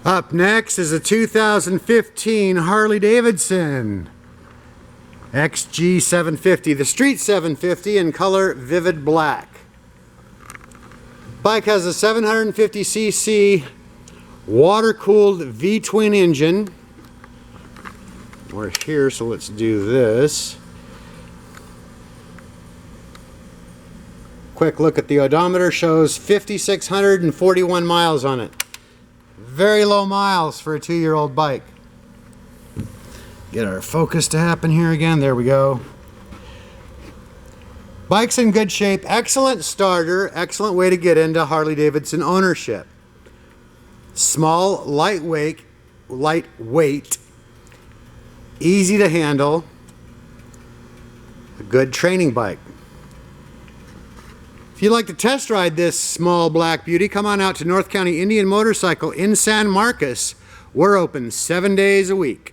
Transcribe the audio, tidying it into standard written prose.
Up next is a 2015 Harley-Davidson XG750, the Street 750 in color Vivid Black. Bike has a 750cc water-cooled V-twin engine. We're here, so let's do this. Quick look at the odometer, shows 5,641 miles on it. Very low miles for a 2-year-old bike. Get our focus to happen here again. There we go. Bike's in good shape. Excellent starter. Excellent way to get into Harley-Davidson ownership. Small, lightweight, easy to handle. A good training bike. If you'd like to test ride this small black beauty, come on out to North County Indian Motorcycle in San Marcos. We're open 7 days a week.